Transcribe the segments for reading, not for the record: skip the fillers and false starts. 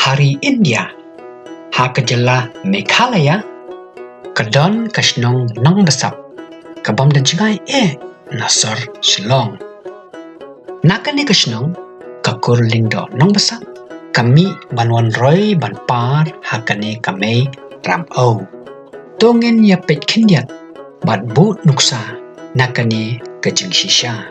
Hari India, ha kejela Meghalaya, kedon kasnong nong besap, kabam dan jengai nasar Shillong. Nakani kasnong kakur lindo nong besap, kami banwan roy ban par hakane kame ram au. Tongin ya pet kindiat, bat but nuksa, nakani kejeng shisha.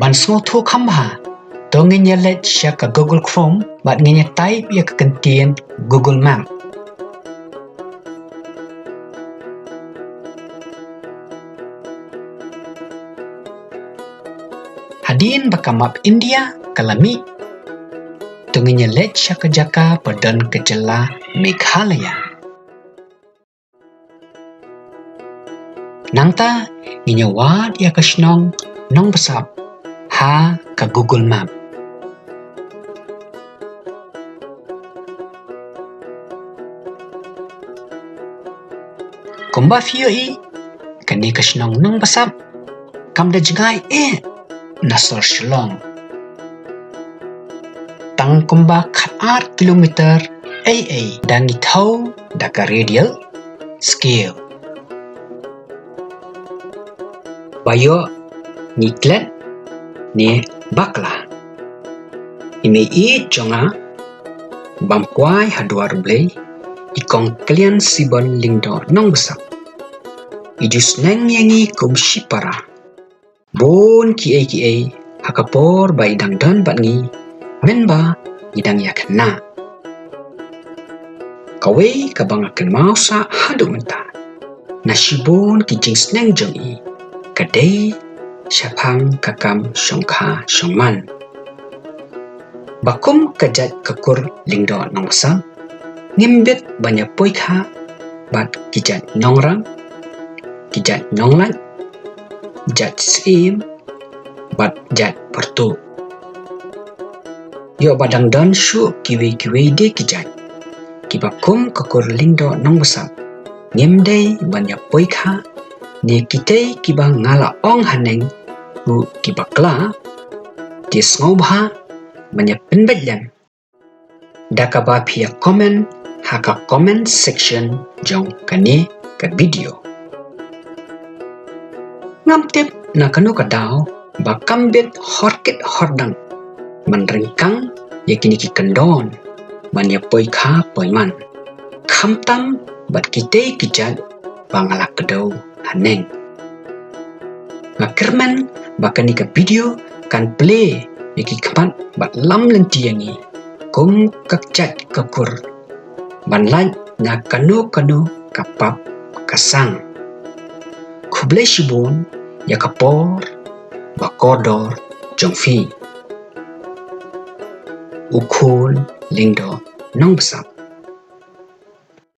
Ban semua tu kambha, tongin ya let sya ke Google Chrome, bat ngenya type ya kekentian Google Map. Hadin baka map India kalami, tongin ya let sya ke jaka padan kejela Meghalaya. Nangta ngenya wat ya kasnong nong besap, ha ke Google Map. Kumba fioi kani kasnong nong besap, kam da jengai nasar Shillong. Tang kumba khat kilometer dan itau daka radial scale. Bayo niklet ni bakla. Ime jonga bamkwai hadwar blei ikong kalian sibon lingdo nong besap. Ijus neng yangi kum shipara. Bon kiai hakapor ba idang dan batngi menba idang yakna. Kawai kabang akan mausa hadu menta. Nasibon kijing sneng jongi. Kadai syapang kakam syongka syongman. Bakum kajat kekur lingdo nong besap, ngimbit banyak poikha bat kijat nongrang, kijat nonglat, jat sim, bat jat pertu. Yo badang dan syu kiwi de kijat. Kibakum kekur lingdo nong besap, ngimdai banyak poikha, ni kitai kiba ngala ong haneng bu kibakla di ngobha banyak penbedyan. Dakaba pia komen haka comment section jong kani ke video. Ngamtip na kanu kadao bakambit horkit hordang menringkang yakini ki kendon banyak poikha poiman. Khamtam bat kitai kijat bangalak kedau haneng. Ngakirman bakani ke video kan play yaki kemat bat lam lenti yangi kum kakcat kekur ban lan na kanu kapap kasang kublai shibun ya kapor bakodor jongfi ukul lingdo nong besap.